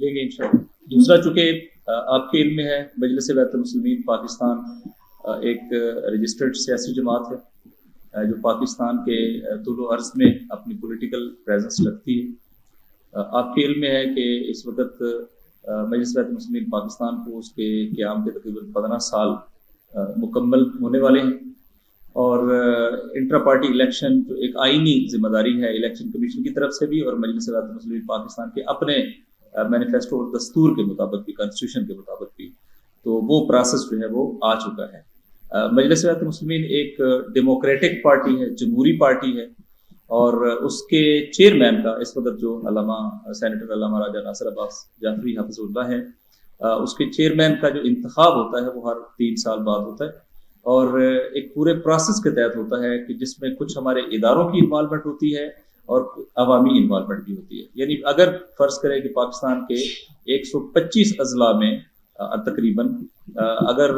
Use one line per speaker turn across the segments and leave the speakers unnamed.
لیں گے انشاءاللہ۔ دوسرا چونکہ آپ کے علم میں ہے مجلس وحدت المسلمین پاکستان ایک رجسٹرڈ سیاسی جماعت ہے جو پاکستان کے طول و عرض میں اپنی پولیٹیکل پریزنس رکھتی ہے۔ آپ کے علم میں ہے کہ اس وقت مجلس وحدت المسلمین پاکستان کو اس کے قیام کے تقریباً 15 سال مکمل ہونے والے ہیں، اور انٹرا پارٹی الیکشن جو ایک آئینی ذمہ داری ہے الیکشن کمیشن کی طرف سے بھی اور مجلس وحدت المسلمین پاکستان کے اپنے مینیفیسٹو اور دستور کے مطابق بھی، کانسٹیٹیوشن کے مطابق بھی، تو وہ پروسیس جو ہے وہ آ چکا ہے۔ مجلس وحدت المسلمین ایک ڈیموکریٹک پارٹی ہے، جمہوری پارٹی ہے، اور اس کے چیئرمین کا اس وقت جو علامہ سینیٹر علامہ راجہ ناصر عباس جعفری حفظ اللہ ہے، اس کے چیئرمین کا جو انتخاب ہوتا ہے وہ ہر 3 سال بعد ہوتا ہے، اور ایک پورے پروسیس کے تحت ہوتا ہے کہ جس میں کچھ ہمارے اداروں کی انوالومنٹ ہوتی ہے اور عوامی انوالومنٹ بھی ہوتی ہے۔ یعنی اگر فرض کریں کہ پاکستان کے 125 اضلاع میں تقریباً اگر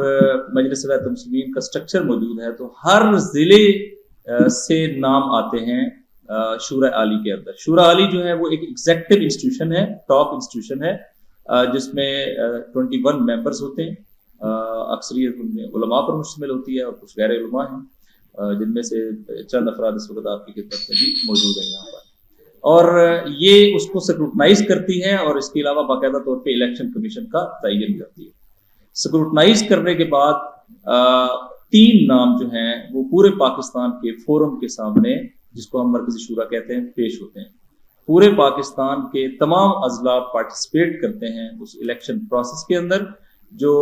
مجلس وحدت المسلمین کا سٹرکچر موجود ہے تو ہر ضلع سے نام آتے ہیں شورا عالی کے اندر۔ شورا عالی جو ہے وہ ایک ایگزیکٹو انسٹیٹیوشن ہے، ٹاپ انسٹیٹیوشن ہے، جس میں 21 ممبرز ہوتے ہیں، اکثریت ان میں علماء پر مشتمل ہوتی ہے اور کچھ غیر علماء ہیں، جن میں سے چند افراد اس وقت آپ کی خدمت میں بھی موجود ہیں یہاں پر، اور یہ اس کو سکروٹنائز کرتی ہے اور اس کے علاوہ باقاعدہ طور پہ الیکشن کمیشن کا تعین کرتی ہے۔ سکروٹنائز کرنے کے بعد 3 نام جو ہیں وہ پورے پاکستان کے فورم کے سامنے، جس کو ہم مرکزی شورا کہتے ہیں، پیش ہوتے ہیں۔ پورے پاکستان کے تمام اضلاع پارٹیسپیٹ کرتے ہیں اس الیکشن پروسیس کے اندر، جو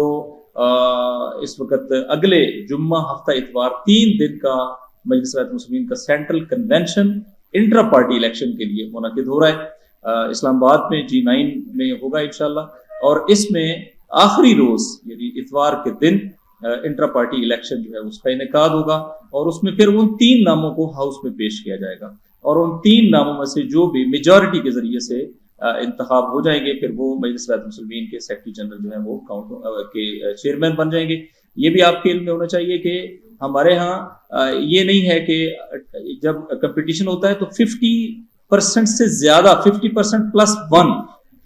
اس وقت اگلے جمعہ ہفتہ اتوار 3 دن کا مجلس وحدت المسلمین کا central convention intra party election کے لیے منعقد ہو رہا ہے، اسلام آباد میں G9 میں ہوگا انشاءاللہ، اور اس میں آخری روز یعنی اتوار کے دن انٹرا پارٹی الیکشن جو ہے اس کا انعقاد ہوگا، اور اس میں پھر ان 3 ناموں کو ہاؤس میں پیش کیا جائے گا، اور ان 3 ناموں میں سے جو بھی میجورٹی کے ذریعے سے انتخاب ہو جائیں گے پھر وہ مجلس وحدت المسلمین کے سیکرٹری جنرل جو ہیں وہ کے چیئرمین بن جائیں گے۔ یہ بھی آپ کے علم میں ہونا چاہیے کہ ہمارے ہاں یہ نہیں ہے کہ جب کمپٹیشن ہوتا ہے تو 50% سے زیادہ 50%+1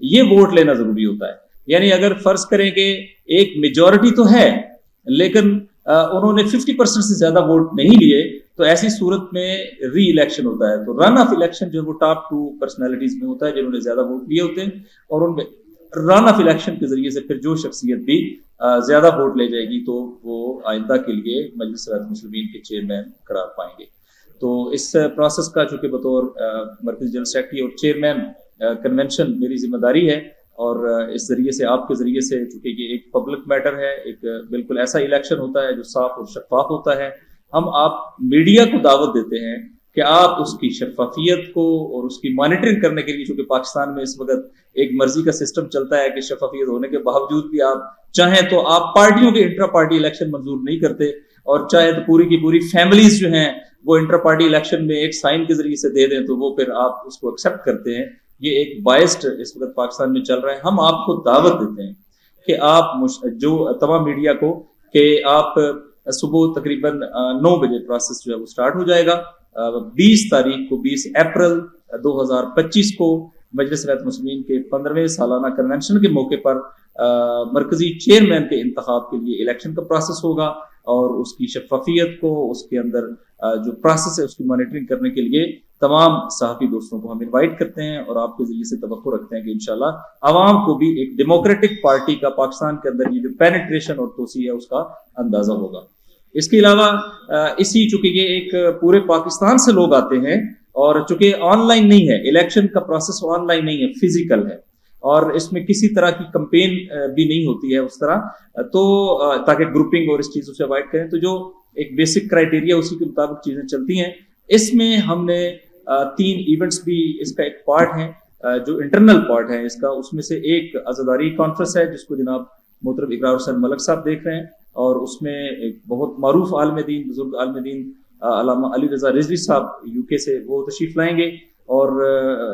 یہ ووٹ لینا ضروری ہوتا ہے۔ یعنی اگر فرض کریں کہ ایک میجورٹی تو ہے لیکن انہوں نے 50% سے زیادہ ووٹ نہیں لیے تو ایسی صورت میں ری الیکشن ہوتا ہے، تو رن آف الیکشن جو وہ ٹاپ 2 پرسنالٹیز میں ہوتا ہے جنہوں نے زیادہ ووٹ لیے ہوتے ہیں، اور ان میں رن آف الیکشن کے ذریعے سے پھر جو شخصیت بھی زیادہ ووٹ لے جائے گی تو وہ آئندہ کے لیے مجلس وحدت المسلمین کے چیئرمین قرار پائیں گے۔ تو اس پروسیس کا چونکہ بطور مرکزی جنرل سیکرٹری اور چیئرمین کنونشن میری ذمہ داری ہے، اور اس ذریعے سے آپ کے ذریعے سے چونکہ یہ ایک پبلک میٹر ہے، ایک بالکل ایسا الیکشن ہوتا ہے جو صاف اور شفاف ہوتا ہے، ہم آپ میڈیا کو دعوت دیتے ہیں کہ آپ اس کی شفافیت کو اور اس کی مانیٹرنگ کرنے کے لیے، چونکہ پاکستان میں اس وقت ایک مرضی کا سسٹم چلتا ہے کہ شفافیت ہونے کے باوجود بھی آپ چاہیں تو آپ پارٹیوں کے انٹرا پارٹی الیکشن منظور نہیں کرتے، اور چاہے تو پوری کی پوری فیملیز جو ہیں وہ انٹر پارٹی الیکشن میں ایک سائن کے ذریعے سے دے دیں تو وہ پھر آپ اس کو ایکسیپٹ کرتے ہیں۔ یہ ایک بائسڈ اس وقت پاکستان میں چل رہا ہے۔ ہم آپ کو دعوت دیتے ہیں کہ آپ جو تمام میڈیا کو کہ آپ صبح تقریباً 9 بجے پروسیس جو ہے وہ سٹارٹ ہو جائے گا، 20 تاریخ کو 20 اپریل 2025 کو مجلس وحدت المسلمین کے 15ویں سالانہ کنونشن کے موقع پر مرکزی چیئرمین کے انتخاب کے لیے الیکشن کا پروسیس ہوگا، اور اس کی شفافیت کو، اس کے اندر جو پروسیس ہے اس کی مانیٹرنگ کرنے کے لیے تمام صحافی دوستوں کو ہم انوائٹ کرتے ہیں، اور آپ کے ذریعے سے توقع رکھتے ہیں کہ انشاءاللہ عوام کو بھی ایک ڈیموکریٹک پارٹی کا پاکستان کے اندر یہ جو پینیٹریشن اور توسیع ہے اس کا اندازہ ہوگا۔ اس کے علاوہ اسی چونکہ یہ ایک پورے پاکستان سے لوگ آتے ہیں، اور چونکہ آن لائن نہیں ہے الیکشن کا پروسیس، آن لائن نہیں ہے، فزیکل ہے، اور اس میں کسی طرح کی کمپین بھی نہیں ہوتی ہے اس طرح، تو تاکہ گروپنگ اور اس چیزوں سے اوائڈ کریں، تو جو ایک بیسک کرائیٹیریا اسی کے مطابق چیزیں چلتی ہیں۔ اس میں ہم نے 3 ایونٹس بھی اس کا ایک پارٹ ہیں، جو انٹرنل پارٹ ہے اس کا، اس میں سے ایک عزاداری کانفرنس ہے جس کو جناب محترم اقرار حسین ملک صاحب دیکھ رہے ہیں، اور اس میں ایک بہت معروف عالم دین، بزرگ عالم دین علامہ علی رضا رضوی صاحب UK سے وہ تشریف لائیں گے، اور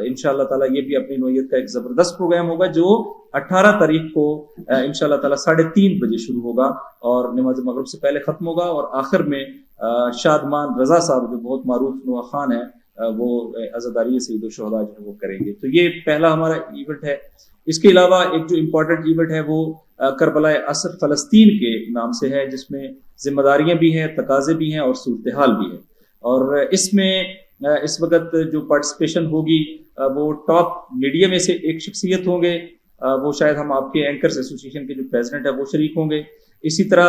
انشاءاللہ تعالیٰ یہ بھی اپنی نوعیت کا ایک زبردست پروگرام ہوگا جو 18 تاریخ کو انشاءاللہ تعالیٰ 3:30 بجے شروع ہوگا اور نماز مغرب سے پہلے ختم ہوگا، اور آخر میں شادمان رضا صاحب جو بہت معروف نوا خان ہے وہ عزاداری سید الشہداء جو ہے وہ کریں گے۔ تو یہ پہلا ہمارا ایونٹ ہے۔ اس کے علاوہ ایک جو امپورٹنٹ ایونٹ ہے وہ کربلا عصر فلسطین کے نام سے ہے، جس میں ذمہ داریاں بھی ہیں، تقاضے بھی ہیں اور صورتحال بھی ہے. اور اس میں اس وقت جو پارٹیسپیشن ہوگی وہ ٹاپ میڈیا میں سے ایک شخصیت ہوں گے، وہ شاید ہم آپ کے اینکرز ایسوسی ایشن کے جو پریزیڈنٹ ہے وہ شریک ہوں گے. اسی طرح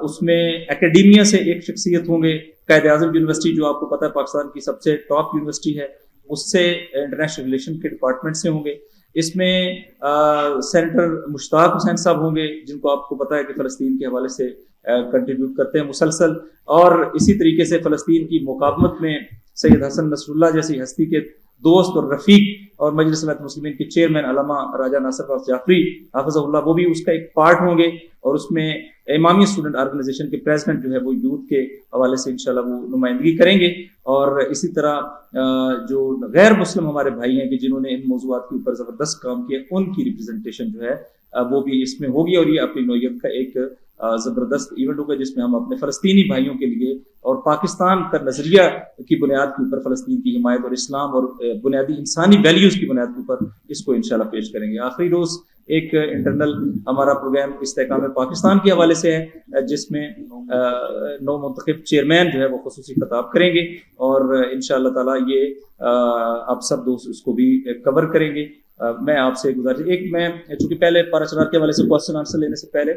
اس میں اکیڈیمیا سے ایک شخصیت ہوں گے، قائد اعظم یونیورسٹی جو آپ کو پتہ ہے پاکستان کی سب سے ٹاپ یونیورسٹی ہے، اس سے انٹرنیشنل ریلیشن کے ڈپارٹمنٹ سے ہوں گے. اس میں سینیٹر مشتاق حسین صاحب ہوں گے، جن کو آپ کو پتہ ہے کہ فلسطین کے حوالے سے کنٹریبیوٹ کرتے ہیں مسلسل. اور اسی طریقے سے فلسطین کی مقاومت میں سید حسن نصر اللہ جیسی ہستی کے دوست اور رفیق اور مجلس اتحاد المسلمین کے چیئرمین علامہ راجہ ناصر باز جعفری حافظہ اللہ، وہ بھی اس کا ایک پارٹ ہوں گے. اور اس میں امامی اسٹوڈنٹ آرگنائزیشن کے پریزیڈنٹ جو ہے وہ یوتھ کے حوالے سے انشاءاللہ وہ نمائندگی کریں گے. اور اسی طرح جو غیر مسلم ہمارے بھائی ہیں کہ جنہوں نے ان موضوعات کے اوپر زبردست کام کیا، ان کی ریپرزنٹیشن جو ہے وہ بھی اس میں ہوگی. اور یہ اپنی نوعیت کا ایک زبردست ایونٹ ہوگا جس میں ہم اپنے فلسطینی بھائیوں کے لیے اور پاکستان کا نظریہ کی بنیاد کے اوپر فلسطین کی حمایت اور اسلام اور بنیادی انسانی ویلیوز کی بنیاد کے اوپر اس کو انشاءاللہ پیش کریں گے. آخری روز ایک انٹرنل ہمارا پروگرام استحکام پاکستان کے حوالے سے ہے، جس میں نو منتخب چیئرمین جو ہے وہ خصوصی خطاب کریں گے. اور انشاءاللہ تعالیٰ یہ آپ سب دوست اس کو بھی کور کریں گے. میں آپ سے گزارش ایک میں چونکہ پہلے پارا چنار کے حوالے سے کوشچن آنسر لینے سے پہلے